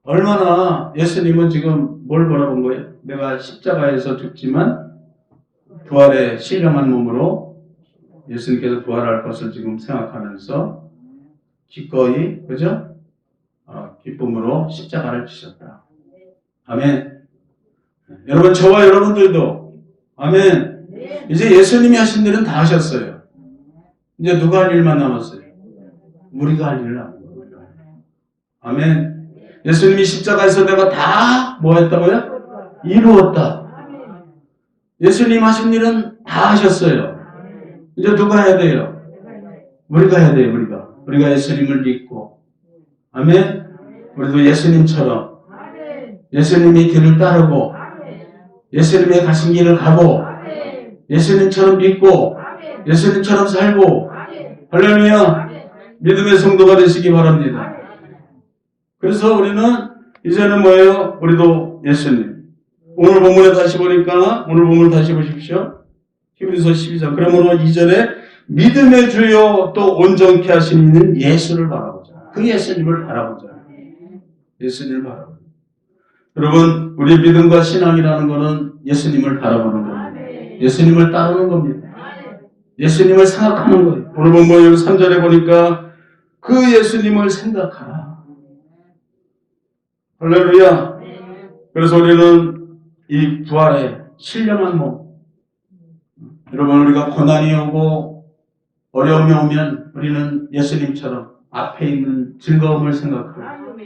얼마나 예수님은 지금 뭘 바라본 거예요? 내가 십자가에서 죽지만 부활의 신령한 몸으로 예수님께서 부활할 것을 지금 생각하면서 기꺼이, 그죠? 기쁨으로 십자가를 지셨다. 아멘. 여러분, 저와 여러분들도, 아멘. 이제 예수님이 하신 일은 다 하셨어요. 이제 누가 할 일만 남았어요? 우리가 할 일을 남은 거예요. 아멘. 예수님이 십자가에서 내가 다 뭐 했다고요? 이루었다. 예수님 하신 일은 다 하셨어요. 이제 누가 해야 돼요? 우리가 해야 돼요, 우리가 예수님을 믿고. 아멘. 우리도 예수님처럼 예수님의 길을 따르고 예수님의 가신 길을 가고 예수님처럼 믿고 예수님처럼 살고 할렐루야. 믿음의 성도가 되시기 바랍니다. 그래서 우리는 이제는 뭐예요? 우리도 예수님. 오늘 본문에 다시 보니까 오늘 본문을 다시 보십시오. 히브리서 12장. 그러므로 이전에 믿음의 주요 또 온전케 하시는 예수를 바라보자. 그 예수님을 바라보자. 예수님을 바라보자. 여러분, 우리 믿음과 신앙이라는 것은 예수님을 바라보는 겁니다. 예수님을 따르는 겁니다. 예수님을 생각하는 거예요. 오늘 본문 여기 3절에 보니까 그 예수님을 생각하라. 할렐루야. 그래서 우리는 이 부활의 신령한 몸. 여러분, 우리가 고난이 오고 어려움이 오면 우리는 예수님처럼 앞에 있는 즐거움을 생각하고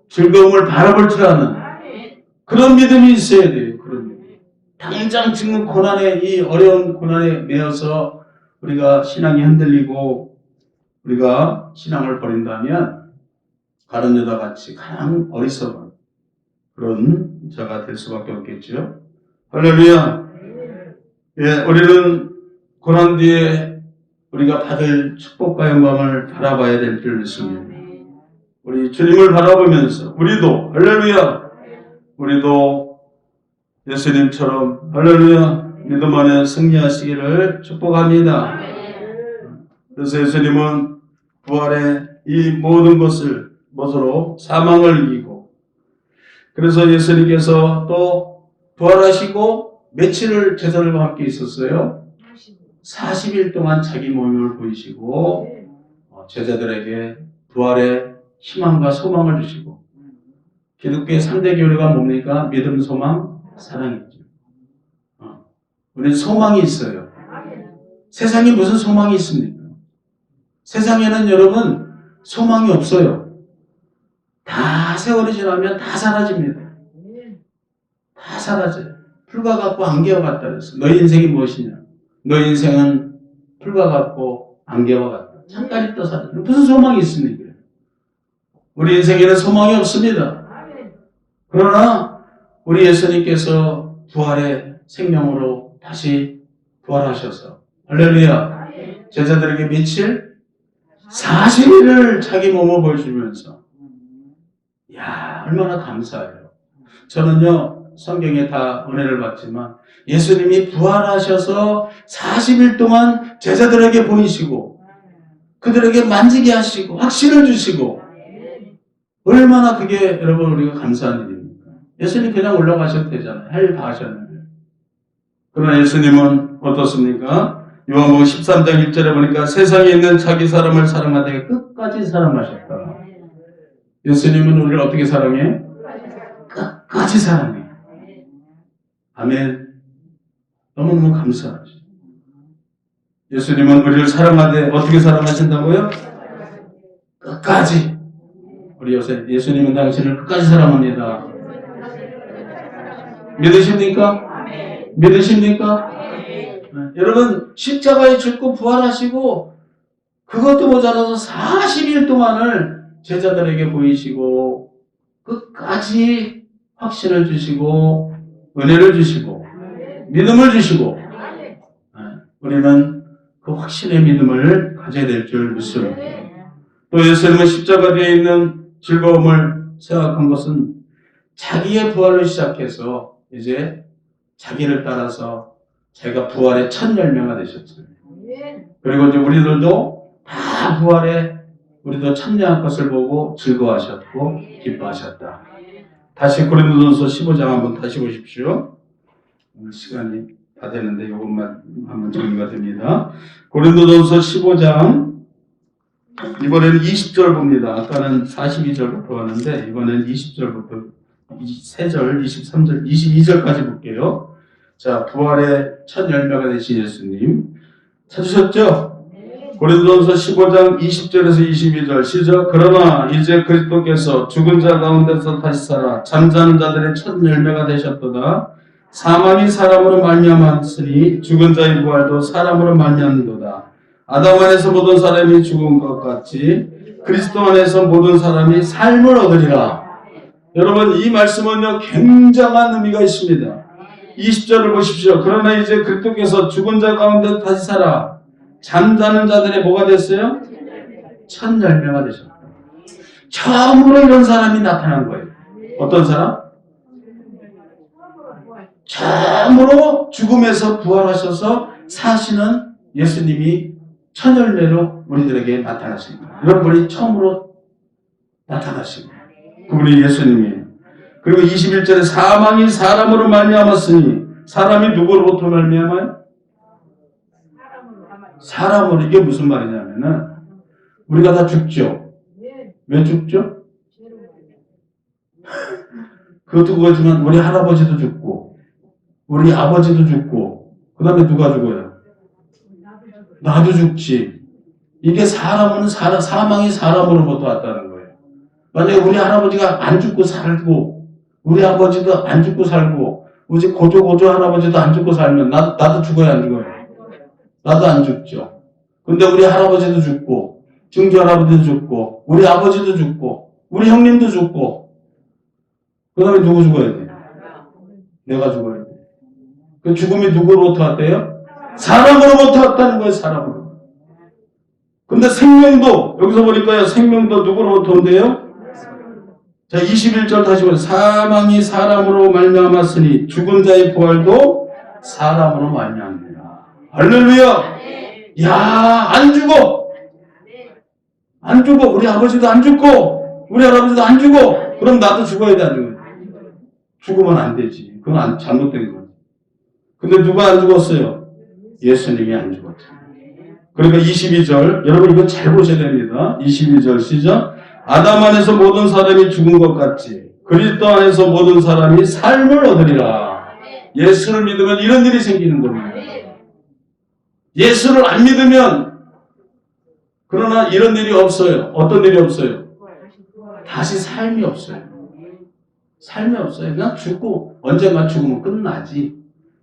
즐거움을 바라볼 줄 아는 그런 믿음이 있어야 돼요. 그런 믿음. 당장 지금 고난에, 이 어려운 고난에 매여서 우리가 신앙이 흔들리고 우리가 신앙을 버린다면 가룟 유다같이 가장 어리석은 그런 자가 될 수밖에 없겠죠. 할렐루야. 예, 우리는 고난 뒤에 우리가 받을 축복과 영광을 바라봐야 될 줄 믿습니다. 우리 주님을 바라보면서 우리도 할렐루야. 우리도 예수님처럼 할렐루야 믿음 안에 승리하시기를 축복합니다. 그래서 예수님은 부활의 이 모든 것을 무엇으로 사망을 이기고 그래서 예수님께서 또 부활하시고 며칠을 제자들과 함께 있었어요. 40일 동안 자기 몸을 보이시고 제자들에게 부활의 희망과 소망을 주시고 기독교의 3대 교리가 뭡니까? 믿음, 소망, 사랑이죠. 우리 소망이 있어요. 세상에 무슨 소망이 있습니까? 세상에는 여러분 소망이 없어요. 다 세월이 지나면 다 사라집니다. 다 사라져요. 풀과 같고 안개와 같다 그랬어. 너희 인생이 무엇이냐? 너희 인생은 풀과 같고 안개와 같다. 잠깐 있다 사라져. 무슨 소망이 있습니까? 우리 인생에는 소망이 없습니다. 그러나 우리 예수님께서 부활의 생명으로 다시 부활하셔서 할렐루야 제자들에게 며칠? 40일을 자기 몸을 보여주면서 야 얼마나 감사해요. 저는요 성경에 다 은혜를 받지만 예수님이 부활하셔서 40일 동안 제자들에게 보이시고 그들에게 만지게 하시고 확신을 주시고 얼마나 그게 여러분 우리가 감사한 일입니까? 예수님 그냥 올라가셔도 되잖아요. 할 일 다 하셨는데. 그러나 예수님은 어떻습니까? 요한복음 13장 1절에 보니까 세상에 있는 자기 사람을 사랑하되 끝까지 사랑하셨다. 예수님은 우리를 어떻게 사랑해? 끝까지 사랑해. 아멘. 너무너무 감사하죠. 예수님은 우리를 사랑하되 어떻게 사랑하신다고요? 끝까지. 우리 요새 예수님은 당신을 끝까지 사랑합니다. 믿으십니까? 믿으십니까? 여러분 십자가에 죽고 부활하시고 그것도 모자라서 40일 동안을 제자들에게 보이시고 끝까지 확신을 주시고 은혜를 주시고 믿음을 주시고 우리는 그 확신의 믿음을 가져야 될 줄 믿습니다. 또 예수님은 십자가 뒤에 있는 즐거움을 생각한 것은 자기의 부활을 시작해서 이제 자기를 따라서 자기가 부활의 첫 열매가 되셨어요. 그리고 이제 우리들도 다 부활에 우리도 참여한 것을 보고 즐거워하셨고 기뻐하셨다. 다시 고린도전서 15장 한번 다시 보십시오. 오늘 시간이 다 되는데 이것만 한번 정리가 됩니다. 고린도전서 15장 이번에는 20절 봅니다. 아까는 42절부터 왔는데 이번에는 20절부터 3절, 23절, 22절까지 볼게요. 자, 부활의 첫 열매가 되신 예수님 찾으셨죠? 고린도전서 15장 20절에서 22절 시작. 그러나 이제 그리스도께서 죽은 자 가운데서 다시 살아 잠자는 자들의 첫 열매가 되셨도다. 사망이 사람으로 말미암았으니 죽은 자의 부활도 사람으로 말미암는도다. 아담 안에서 모든 사람이 죽은 것 같이 그리스도 안에서 모든 사람이 삶을 얻으리라. 여러분, 이 말씀은요 굉장한 의미가 있습니다. 20절을 보십시오. 그러나 이제 그리스도께서 죽은 자 가운데 다시 살아 잠자는 자들의 뭐가 됐어요? 첫 열매가 되셨다. 처음으로 이런 사람이 나타난 거예요. 어떤 사람? 처음으로 죽음에서 부활하셔서 사시는 예수님이 첫 열매로 우리들에게 나타나십니다. 이런 분이 처음으로 나타나십니다. 그분이 예수님이에요. 그리고 21절에 사망이 사람으로 말미암았으니 사람이 누구로부터 말미암아요? 사람으로. 이게 무슨 말이냐면은 우리가 다 죽죠. 왜 죽죠? 그것도 그거지만 우리 할아버지도 죽고 우리 아버지도 죽고 그 다음에 누가 죽어요? 나도 죽지. 이게 사망이 사람으로부터 왔다는 거예요. 만약에 우리 할아버지가 안 죽고 살고 우리 아버지도 안 죽고 살고 우리 고조 할아버지도 안 죽고 살면 나도 죽어야 안 죽어요? 나도 안 죽죠. 근데 우리 할아버지도 죽고 증조 할아버지도 죽고 우리 아버지도 죽고 우리 형님도 죽고 그 다음에 누구 죽어야 돼? 내가 죽어야 돼. 그 죽음이 누구로부터 왔대요? 사람으로부터 왔다는 거예요. 사람으로. 근데 생명도 여기서 보니까요. 생명도 누구로부터 온대요? 자, 21절 다시 보세요. 사망이 사람으로 말미암았으니 죽은 자의 부활도 사람으로 말미암느니라. 할렐루야. 야, 안 죽어. 안 죽어. 우리 아버지도 안 죽고 우리 할아버지도 안 죽어. 그럼 나도 죽어야 돼, 안 죽어야 돼? 죽으면 안 되지. 그건 잘못된 거지. 근데 누가 안 죽었어요? 예수님이 안 죽었죠. 그러니까 22절, 여러분 이거 잘 보셔야 됩니다. 22절 시작. 아담 안에서 모든 사람이 죽은 것 같이 그리스도 안에서 모든 사람이 삶을 얻으리라. 예수를 믿으면 이런 일이 생기는 겁니다. 예수를 안 믿으면 그러나 이런 일이 없어요. 어떤 일이 없어요? 다시 삶이 없어요. 삶이 없어요. 그냥 죽고 언젠가 죽으면 끝나지.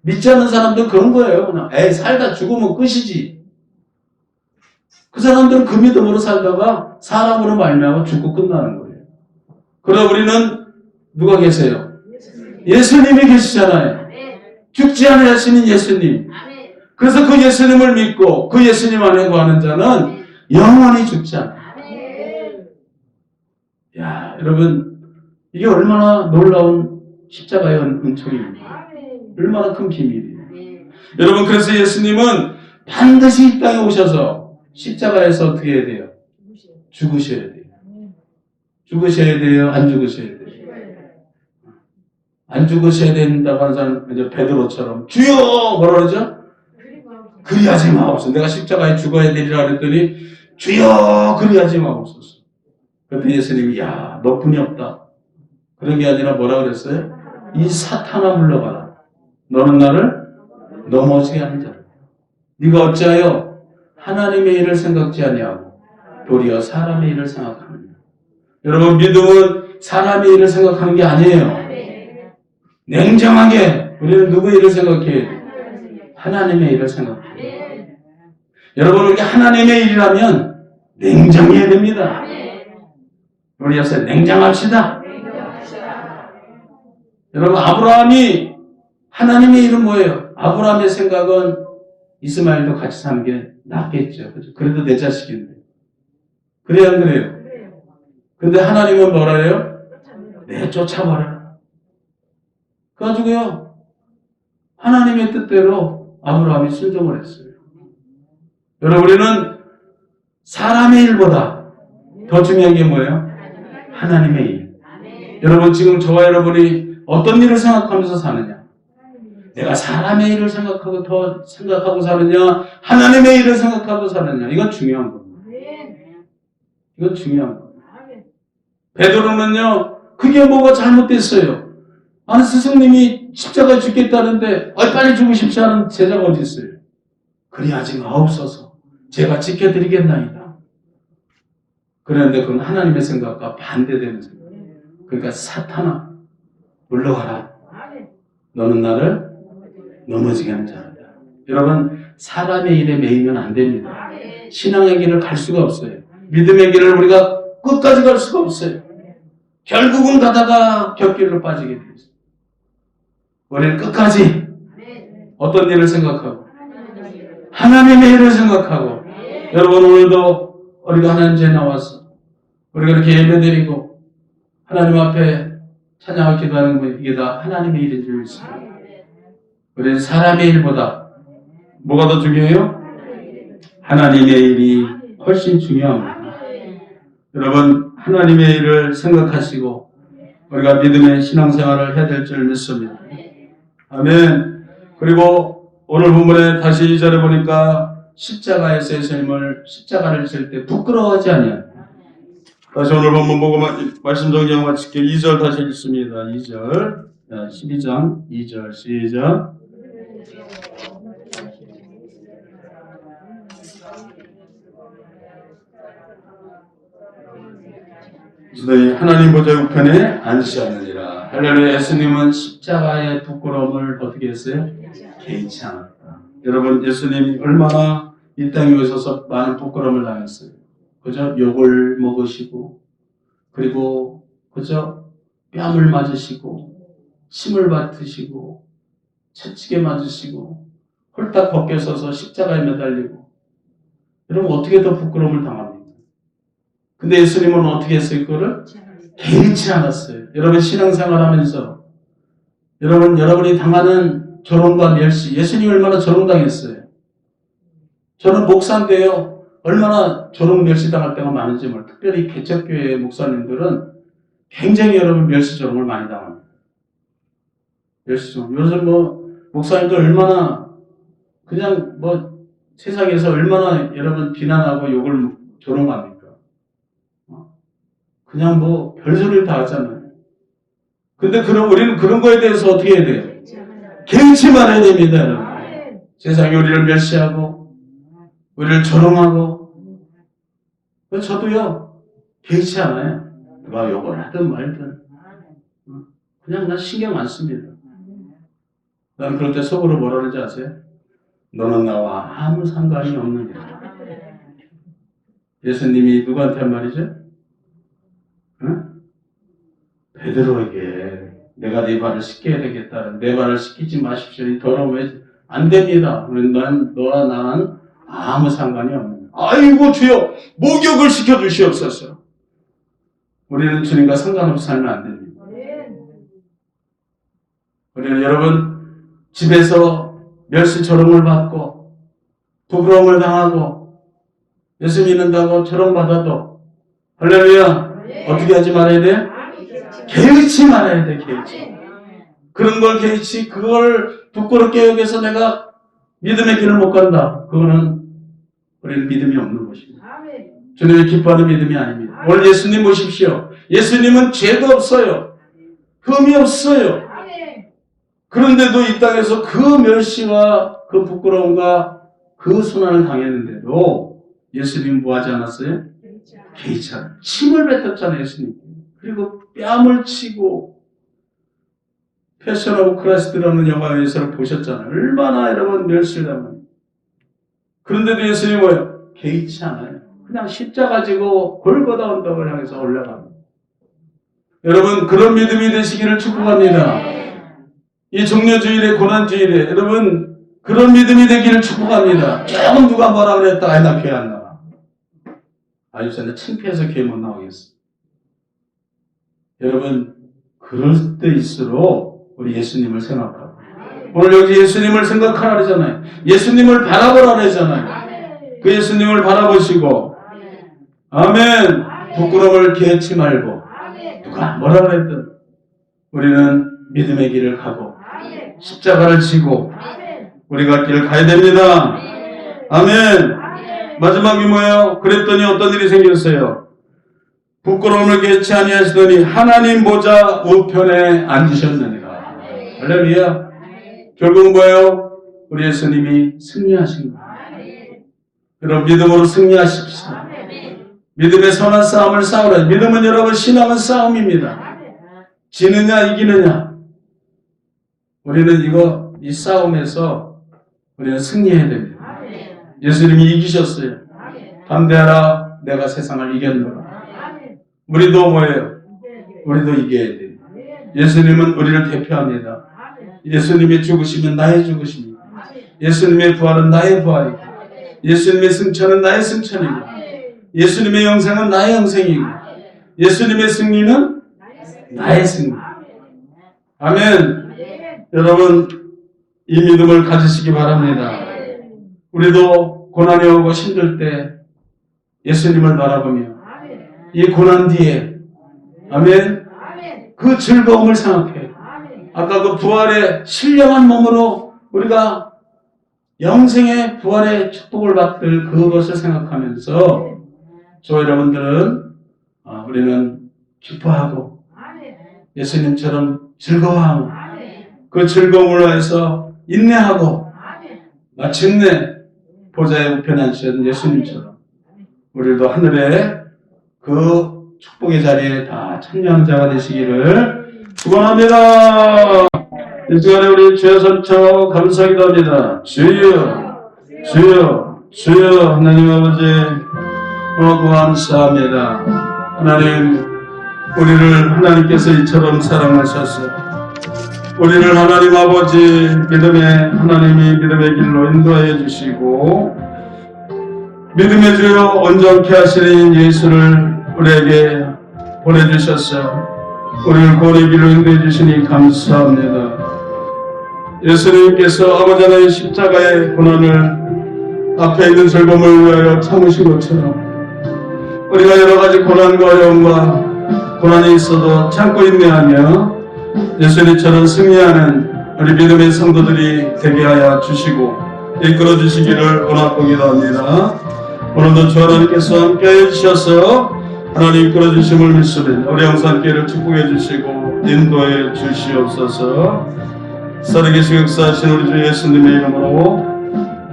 믿지 않는 사람들은 그런 거예요. 그냥 살다 죽으면 끝이지. 그 사람들은 그 믿음으로 살다가 사람으로 말미암아 죽고 끝나는 거예요. 그러나 우리는 누가 계세요? 예수님이 계시잖아요. 죽지 않으시는 예수님. 그래서 그 예수님을 믿고 그 예수님 안에 거하는 자는 영원히 죽지 않아요. 야, 여러분 이게 얼마나 놀라운 십자가의 은총입니까? 얼마나 큰 비밀이에요. 여러분, 그래서 예수님은 반드시 이 땅에 오셔서 십자가에서 어떻게 해야 돼요? 죽으셔야 돼요. 죽으셔야 돼요? 안 죽으셔야 돼요? 안 죽으셔야 된다고 하는 사람, 이제 베드로처럼 주여! 뭐라 그러죠? 그리하지 마옵소서. 내가 십자가에 죽어야 되리라 그랬더니 주여! 그리하지 마옵소서. 그때 예수님이 야, 너뿐이 없다. 그런 게 아니라 뭐라 그랬어요? 이 사탄아 물러가라. 너는 나를 넘어지게 하는 자라. 네가 어찌하여 하나님의 일을 생각지 아니하고 도리어 사람의 일을 생각하느냐. 여러분, 믿음은 사람의 일을 생각하는 게 아니에요. 냉정하게 우리는 누구의 일을 생각해야 돼요? 하나님의 일을 생각해야 돼요. 여러분, 우리가 하나님의 일이라면 냉정해야 됩니다. 우리 옆에 냉정합시다. 여러분, 아브라함이 하나님의 일은 뭐예요? 아브라함의 생각은 이스마엘도 같이 사는 게 낫겠죠. 그래도 내 자식인데. 그래야 안 그래요? 근데 하나님은 뭐라 해요? 내 쫓아버려라. 그래가지고요, 하나님의 뜻대로 아브라함이 순종을 했어요. 여러분, 우리는 사람의 일보다 더 중요한 게 뭐예요? 하나님의 일. 여러분, 지금 저와 여러분이 어떤 일을 생각하면서 사느냐? 내가 사람의 일을 생각하고 사느냐? 하나님의 일을 생각하고 사느냐? 이건 중요한 겁니다. 이건 중요한 거예요. 베드로는요, 그게 뭐가 잘못됐어요. 아니, 스승님이 십자가에 죽겠다는데, 빨리 죽으십시오 하는 제자가 어디 있어요? 그리하지 마옵소서. 제가 지켜드리겠나이다. 그런데 그건 하나님의 생각과 반대되는 생각이에요. 그러니까 사탄아, 물러가라. 너는 나를 넘어지게 하는 자다. 여러분, 사람의 일에 매이면 안 됩니다. 신앙의 길을 갈 수가 없어요. 믿음의 길을 우리가 끝까지 갈 수가 없어요. 결국은 가다가 곁길로 빠지게 되어 있어요. 우리는 끝까지 어떤 일을 생각하고 하나님의 일을 생각하고 여러분 오늘도 우리가 하나님 제 나와서 우리가 이렇게 예배드리고 하나님 앞에 찬양하고 기도하는 거 이게 다 하나님의 일인 줄 믿습니다. 우리는 사람의 일보다 뭐가 더 중요해요? 하나님의 일이 훨씬 중요합니다. 여러분 하나님의 일을 생각하시고 우리가 믿음의 신앙생활을 해야 될 줄 믿습니다. 아멘. 그리고 오늘 본문에 다시 2절에 보니까 십자가에서 예수님을 십자가를 질 때 부끄러워하지 아니하요. 다시 오늘 본문 보고 말씀 정리하고 마칠게요. 2절 다시 읽습니다. 2절 12장 2절 시작. 너희 하나님 보좌 우편에 앉으셨느니라. 할렐루야. 예수님은 십자가의 부끄러움을 어떻게 했어요? 개의치 않았다. 여러분 예수님이 얼마나 이 땅에 오셔서 많은 부끄러움을 당했어요. 그저 욕을 먹으시고 그리고 그저 뺨을 맞으시고 침을 뱉으시고 채찍에 맞으시고 홀딱 벗겨서서 십자가에 매달리고 여러분 어떻게 더 부끄러움을 당합니까? 근데 예수님은 어떻게 했어요? 그거를 개의치 않았어요. 여러분 신앙생활 하면서 여러분이 당하는 조롱과 멸시 예수님이 얼마나 조롱당했어요. 저는 목사인데요. 얼마나 조롱 멸시 당할 때가 많은지 몰라요. 특별히 개척교회 목사님들은 굉장히 여러분 멸시 조롱을 많이 당합니다. 멸시 조롱. 요즘 목사님들 얼마나 그냥 세상에서 얼마나 여러분 비난하고 욕을 조롱합니까? 그냥 별소리를 다 하잖아요. 근데 우리는 그런 거에 대해서 어떻게 해야 돼요? 개의치 말아야 됩니다, 여러분. 세상이 우리를 멸시하고, 우리를 조롱하고, 저도요, 개의치 않아요. 누가 욕을 하든 말든. 그냥 난 신경 안 씁니다. 난 그럴 때 속으로 뭐라 그러지 아세요? 너는 나와 아무 상관이 없느냐. 예수님이 누구한테 한 말이죠? 응? 베드로에게 내가 네 발을 씻겨야 되겠다. 내 발을 씻기지 마십시오. 이 더러움에 안 됩니다. 너와 나는 아무 상관이 없는. 아이고 주여 목욕을 시켜주시옵소서. 우리는 주님과 상관없이 살면 안 됩니다. 우리는 여러분 집에서 멸시 조롱을 받고 부끄러움을 당하고 예수 믿는다고 조롱받아도 할렐루야 어떻게 하지 말아야 돼? 개의치 말아야 돼. 개의치. 그런 걸 개의치 그걸 부끄럽게 여기서 내가 믿음의 길을 못 간다. 그거는 우리는 믿음이 없는 것입니다. 주님이 기뻐하는 믿음이 아닙니다. 오늘 예수님 보십시오. 예수님은 죄도 없어요. 흠이 없어요. 그런데도 이 땅에서 그 멸시와 그 부끄러움과 그 순환을 당했는데도 예수님 뭐 하지 않았어요? 개의치 않았어요. 침을 뱉었잖아요. 예수님. 그리고 뺨을 치고 패션 오브 크라이스트라는 영화에서 보셨잖아요. 얼마나 여러분 멸시를 당합니다. 그런데도 예수님이 뭐예요? 개의치 않아요. 그냥 십자가 지고 골고다 언덕을 향해서 올라갑니다. 여러분 그런 믿음이 되시기를 축복합니다. 이 종려주일에 고난주일에 여러분 그런 믿음이 되기를 축복합니다. 조금 누가 뭐라 그랬다 나 교회 안 나가. 아유 저는 창피해서 교회 못 나오겠어. 여러분 그럴 때일수록 우리 예수님을 생각하고 오늘 여기 예수님을 생각하라 그러잖아요. 예수님을 바라보라 그러잖아요. 그 예수님을 바라보시고 아멘. 부끄러움을 개의치 말고 누가 뭐라 그랬든 우리는 믿음의 길을 가고 십자가를 지고 우리가 길을 가야 됩니다. 아멘. 마지막이 뭐예요? 그랬더니 어떤 일이 생겼어요? 부끄러움을 개치 아니하시더니 하나님 보좌 우편에 앉으셨느니라. 할렐루야. 결국 뭐예요? 우리 예수님이 승리하신 거예요. 여러분 믿음으로 승리하십시오. 믿음의 선한 싸움을 싸우라. 믿음은 여러분 신앙은 싸움입니다. 지느냐 이기느냐. 우리는 이 싸움에서 우리는 승리해야 됩니다. 예수님이 이기셨어요. 담대하라 내가 세상을 이겼노라. 우리도 뭐예요? 우리도 이겨야 돼요. 예수님은 우리를 대표합니다. 예수님의 죽으심은 나의 죽으심이고 예수님의 부활은 나의 부활이고 예수님의 승천은 나의 승천이고 예수님의 영생은 나의 영생이고 예수님의 승리는 나의 승리. 아멘. 여러분 이 믿음을 가지시기 바랍니다. 우리도 고난이 오고 힘들 때 예수님을 바라보며 이 고난 뒤에 아멘 그 즐거움을 생각해. 아까 그 부활의 신령한 몸으로 우리가 영생의 부활의 축복을 받을 그것을 생각하면서 저 여러분들은 우리는 기뻐하고 예수님처럼 즐거워하고 그 즐거움을 위해서 인내하고 마침내 보좌에 우편에 앉으신 예수님처럼 우리도 하늘의 그 축복의 자리에 다 참여한 자가 되시기를 축원합니다. 이 시간에 우리 주여 삼쳐 감사기도합니다. 주여 주여 주여 하나님 아버지 감사합니다. 하나님 우리를 하나님께서 이처럼 사랑하셔서 우리를 하나님 아버지 하나님이 믿음의 길로 인도하여 주시고 믿음의 주여 온전케 하시는 예수를 우리에게 보내주셔서 우리를 구원의 길로 인도해 주시니 감사합니다. 예수님께서 아버지 하나님 십자가의 고난을 앞에 있는 즐거움을 위하여 참으신 것처럼 우리가 여러 가지 고난과 어려움과 고난이 있어도 참고 인내하며 예수님처럼 승리하는 우리 믿음의 성도들이 되게 하여 주시고 이끌어 주시기를 원하고 기도합니다. 오늘도 주 하나님께서 함께해 주셔서 하나님 이끌어 주심을 믿습니다. 우리 영산교회를 축복해 주시고 인도해 주시옵소서. 살아계시고 역사하신 우리 주 예수님의 이름으로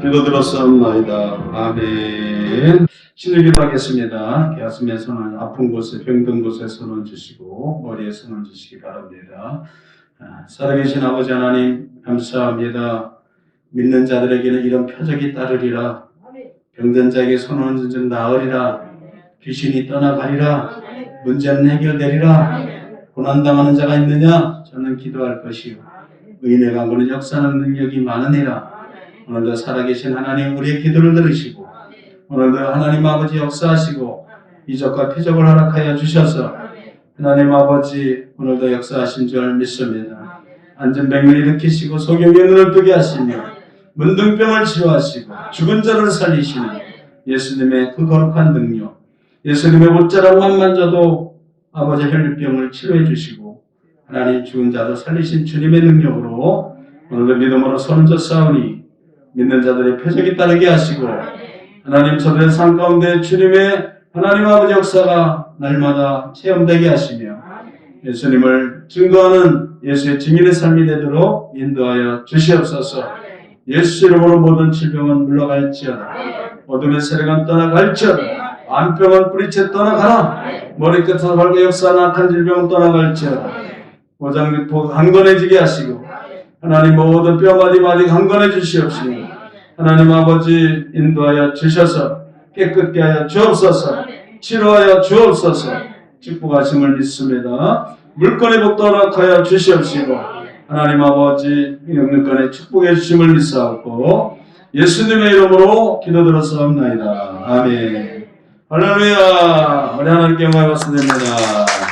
기도드렸사옵나이다. 아멘. 신을 기도하겠습니다. 가슴에 손을 아픈 곳에 병든 곳에 손을 주시고 머리에 손을 주시기 바랍니다. 살아계신 아버지 하나님 감사합니다. 믿는 자들에게는 이런 표적이 따르리라. 병든 자에게 손을 얹은 나으리라. 귀신이 떠나가리라. 문제는 해결되리라. 고난당하는 자가 있느냐? 저는 기도할 것이요 의인의 강구는 역사하는 능력이 많으니라. 오늘도 살아계신 하나님 우리의 기도를 들으시고 오늘도 하나님 아버지 역사하시고 이적과 표적을 허락하여 주셔서 하나님 아버지 오늘도 역사하신 줄 믿습니다. 안전병을 일으키시고 소경의 눈을 뜨게 하시며 문둥병을 치료하시고 죽은 자를 살리시는 예수님의 그 거룩한 능력 예수님의 옷자락만 만져도 아버지 혈류병을 치료해 주시고 하나님 죽은 자도 살리신 주님의 능력으로 오늘도 믿음으로 손을 싸우니 믿는 자들의 표적이 따르게 하시고 하나님 저들의 삶 가운데 주님의 하나님 아버지 역사가 날마다 체험되게 하시며 예수님을 증거하는 예수의 증인의 삶이 되도록 인도하여 주시옵소서. 예수 이름으로 모든 질병은 물러갈지어다. 어둠의 세력은 떠나갈지어다. 암병은 뿌리채 떠나가라. 머리끝에서 발고 역사하는 악한 질병은 떠나갈지어다. 오장육부 강건해지게 하시고 하나님 모든 뼈마디 마디 강건해 주시옵시고 하나님 아버지 인도하여 주셔서 깨끗게 하여 주옵소서. 치료하여 주옵소서. 축복하심을 믿습니다. 물건의 복도 허락하여 주시옵시고 하나님 아버지 영육간에 축복해 주심을 믿사옵고 예수님의 이름으로 기도드렸사옵나이다. 아멘. 할렐루야. 우리 하나님께 영광을 받습니다.